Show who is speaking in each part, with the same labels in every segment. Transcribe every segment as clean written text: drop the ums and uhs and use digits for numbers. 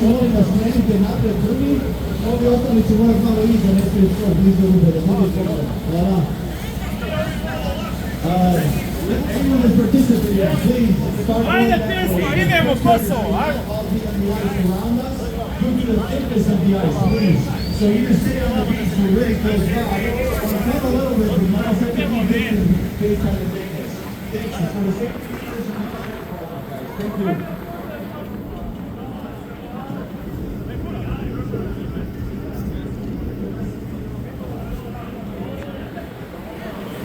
Speaker 1: Molim vas, krenite napred prvi, ovi ostali će morati malo iza, ne smije skoro blizu ubere. Hvala. Anyone is participating, please start going that way.
Speaker 2: Idemo, Kosovo, ajde!
Speaker 1: All the ice around us, due to the thickness of the ice, please. So you're sitting on the beach, you're really close by. Come a little bit, but you might have to keep moving based on the thickness. Thanks for the safety. Thank you.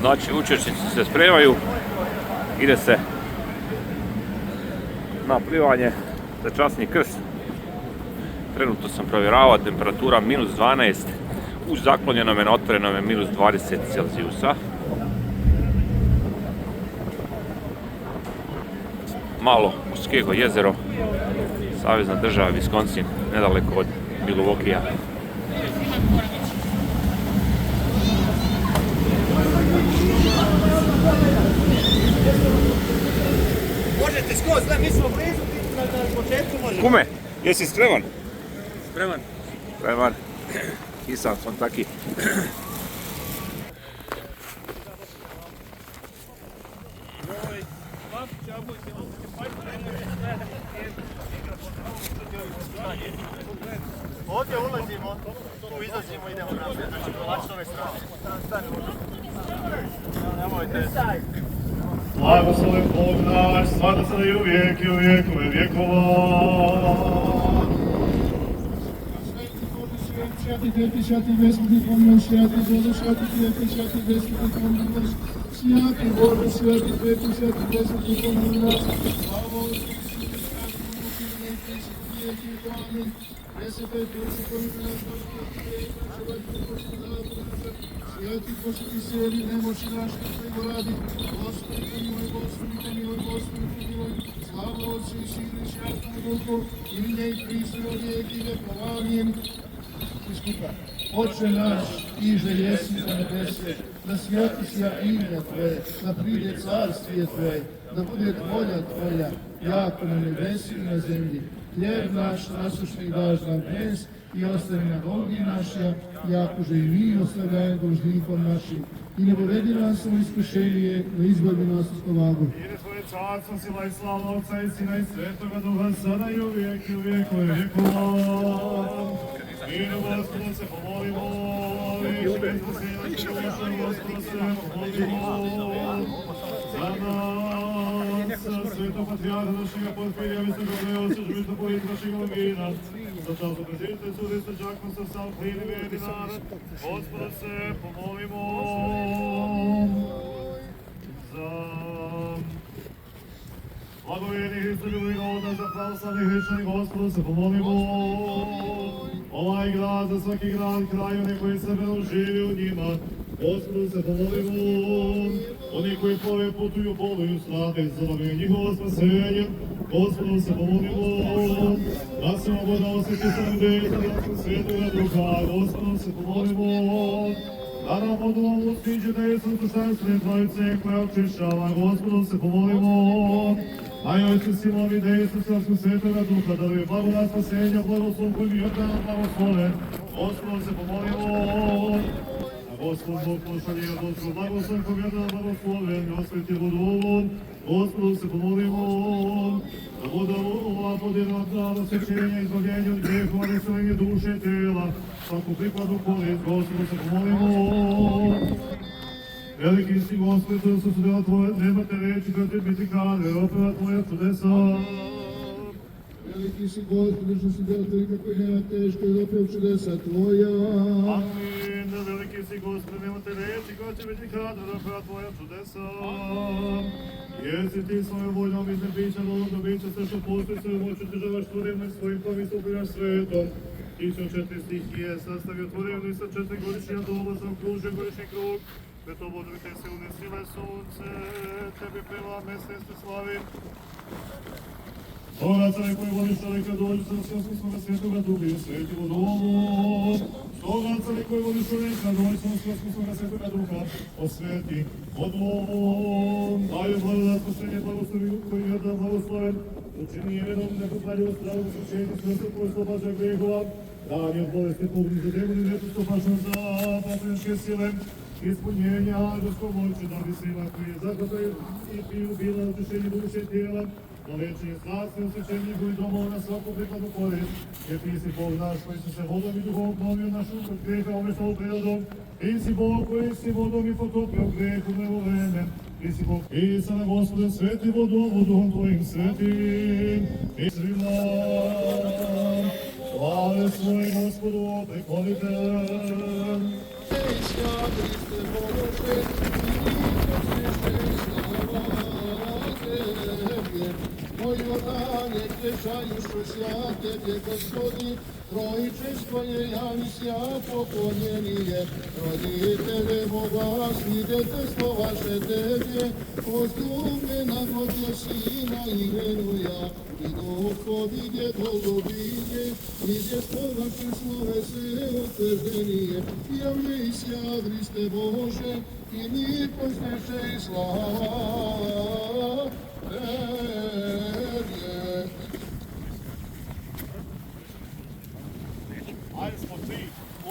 Speaker 3: Znači učesnici se spremaju, ide se na plivanje za časni krst. Trenutno sam provjeravao, temperatura -12, u zaklonjenome na otvorenome -20 Celzijusa. Malo Muskego jezero, savezna država Wisconsin, nedaleko od Milwaukeea.
Speaker 2: Možete skroz, da mi smo blizu, na početku možemo.
Speaker 3: Kume, jesi spreman?
Speaker 2: Spreman.
Speaker 3: Spreman. I sam taki.
Speaker 2: Ovdje ulazimo, tu izlazimo, idemo naprijed, znači provlači s ove strane. Stanimo. Nemojte.
Speaker 4: Blagosloven Bog naš, sada sada i uvijek i u vjekove vjekova.
Speaker 5: Święty wielki, święty bezpótny pomył, święty Boże, święty wielki, święty bezpótny pomył nas. Święty Boże, święty wielki, święty bezpótny pomył nas. Sława Ojcu, Synu, Świętemu Duchu, wielki, Amen. Presvetej Duszy, pomył nas, Święty Boże, Ty seli, nemoći naš, Tvojego radi. Gospodi, pomiluj, Gospodi, pomiluj, Gospodi, pomiluj. Sława Ojcu i Synu, i Świętemu Duhu, i niej pristu od vijeka i vjekova. Amen. Oče naš, iže jesi na nebese, da svjati se ime Tvoje, da pride carstije Tvoje, da bude volja Tvoja, jako na nebesi i na zemlji. Hljeb naš nasušni daš nam dnes i ostavi na dolgi naša, jako že i mi ostavljaju dužnikom našim. I ne povedi nas u iskušenje, da izbavi nas u stomagu.
Speaker 4: Ide Tvoje carstvo, sila i slava Otca i Sina i Svetoga Duha, sada i u vijek i u vjekove vjekova. I na Gospoda se pomolimo, i špetno se i na Gospoda se pomolimo. Za nas, Svetog Patrijarha našega Porfirija, Visokog Leosa, Živitopolita našega Longina, za času prezidenta i sudista Đakosa, sav plini veri narod, Gospoda se pomolimo. Za blagovernih i sredovih naroda, za pravoslavnih hrišćanih, Gospoda se pomolimo. Ovaj grad, za svaki grad, kraj, oni koji sebe živi u njima, Gospodu se pomolimo. Oni koji plove, putuju, boluju, slave, zabavljaju njihovo spasenje, Gospodu se pomolimo. Da se oboda osjeti sam dejta, da se Svetoga Duha, Gospodu se pomolimo. Da nam podlomu stiđe da je sustanstvene Trojice koja očišćava, Gospodu se pomolimo. A joj se silovi da je sustanstvene Svetoga Duha, da je blagodat spasenja, blagoslov koji mi odana blagosloven, Gospodu se pomolimo. Gospod Bog pošalje, Gospod blagoslov koji mi odana blagosloven, osveti budu, Gospodu se pomolimo. Da bude ova podjela dana sečenja, izbavljenja od grehova, veselenje duše i tela, svaku prikladnu korist, Gospodu se pomolimo. Veliki si Gospod, to su dela Tvoje, nemate reči kad te biti kade, opeva Tvoja čudesa.
Speaker 5: Veliki si Gospod, što si deo Tvoj kako nema teško i opeo čudesa Tvoja.
Speaker 4: Amin. Veliki si Gospod, nemate reči kad te biti kade, opeva Tvoja čudesa. Jesi ti svojom voljom iz nebića, dolog bića, sve što postoji, sve moću državaš tvorevno i svojim pomisl upravljaš svetom. Ti si od 4 stihije sastavio tvorevno i sa 4 godišnja doba zaokružio godišnji krug. Preto se unesile sunce, tebi peva meseste slavim. Stoga Crkve koji voliš čovjeka dođu sa Svetoga Svetoga Duha i Sveti vodom. Stoga Crkve koji voliš čovjeka dođu sa Svetoga Svetoga Duha osveti vodom. Daju blagodat posljednje blagoslovi koji je da blagosloven. Učini imenom nekopaljivo stravu sučeti sveta koji slobađa grehova. Dan je od bolesti pognižu demoni nepusto pašno za patričke sile. Ispunjenja ljudskog moći da bi svima koji je zahvataju i piju bila utišenje duše tijela. Do večnje slavstve osjećenje njihovih domova na svaku prikladnu korist. Jer ti si Bog naš koji si se vodom i duhom obnovio našu od greha omestao prirodom. Ti si Bog koji si vodom i potopio greh u nevo vreme. Ti si Bog i sada Gospode sveti vodom, duhom tvojim svetim. I svima slave svoj Gospodu prekolite.
Speaker 5: Moj Jordane, krešaju što sja Tebe, Gospodi, Trojičestvo je javnisja poklonjenije. Roditelje Boga, svidetljstvo vaše Tebe, pozdumljena Godje Sina i Venuja, i duhovi djedolubinje, i djestvo vaše slove se utvrdenije. Javljaj sja, Hriste Bože, i mir posneše i slava.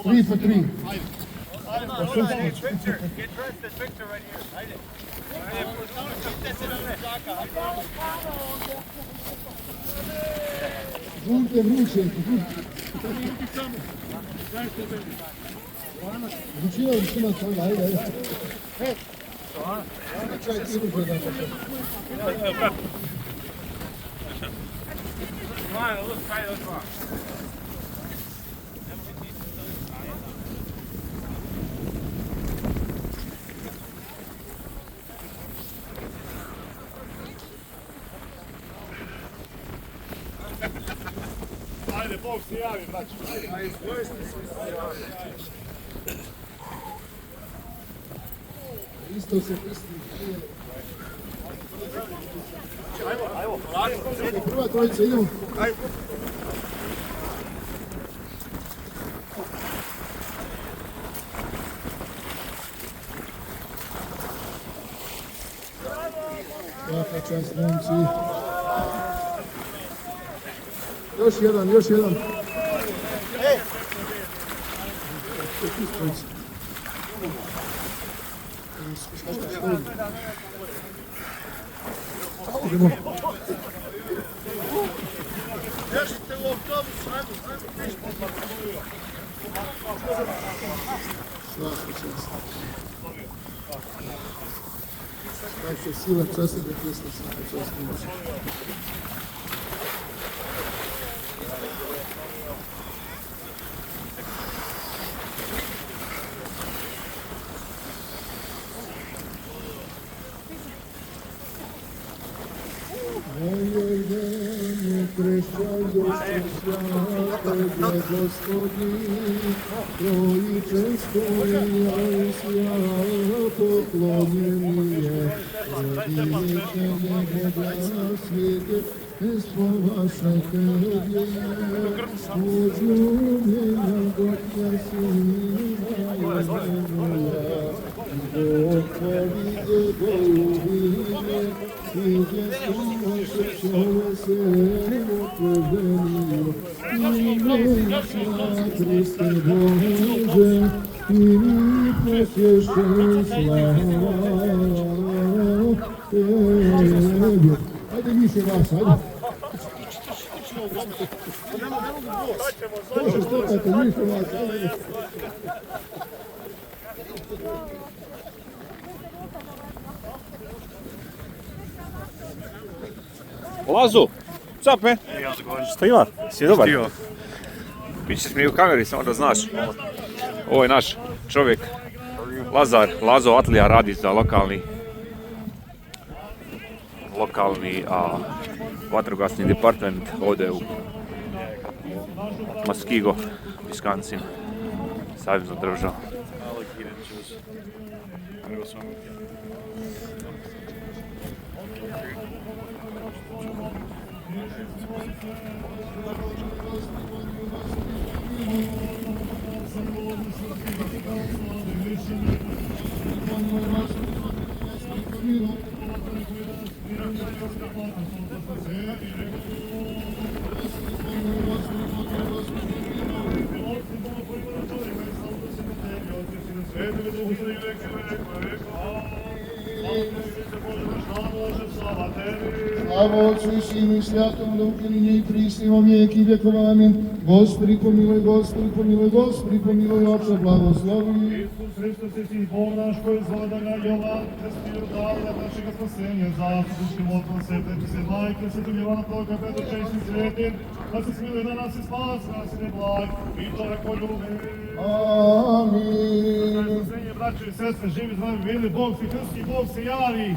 Speaker 5: Three for three.
Speaker 2: Picture. Get dressed, this picture right here. Ajde.
Speaker 5: Žurte vruće, vrućina toga, ajde. Čaj ti ruže da se.
Speaker 4: Ajde, Bog se javi, braći.
Speaker 5: Isto se pristi.
Speaker 4: Ajmo.
Speaker 5: Prva trojica, idemo. Svaka čast, momci. Još jedan. Idemo.
Speaker 2: Držite u autobusu, ajmo.
Speaker 5: Svaka čast. Svaka sila časa da pjesma svaka čast može. Krešćaju se Tebe, Gospodi, Trojičestvo je javnisja poklonjenije. Roditelje Boga, svidetljstvo vaše Tebe, pozdumljena Godje Sina i Venuja, i duhovi djedolubinje, i djestvo vaše slove se utvrdenije. Imej sja, Hriste Bože, i mi posješe slava Tebe. Ajde više vas, ajde. Može stopati više vas, ajde.
Speaker 3: Lazo, what's up, man? Stima, si dobar? Mi će smiju u kameri, samo da znaš. Ovo je naš čovjek, Lazo Atlija, radi za lokalni vatrogasni department ovdje u Muskego, Wisconsin, savezna država.
Speaker 5: Slava Otcu i Sinu i Svatom Duhu, i nje i prisni во vijeki vjekova. Amin. Gospodi pomiluj, Gospodi pomiluj, Gospodi pomiluj, Oče blagoslovi.
Speaker 4: Isus Hristos je sin Bog naš koji zove da ga Jovan krstio dala našega spasenja, zastupničkim otvom svete se majke, svetog Jovana Proka, Petra Češćim svetim, da se smiluje da nas i spasi, nas i ne blag, i to reko ljubi.
Speaker 5: Amin.
Speaker 4: Spasenje, braće i sestre, živi zdravi, bili Bog si krsti, Bog se javi.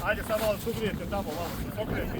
Speaker 2: Ajde sad malo sugrijete tamo, malo se sokrijete.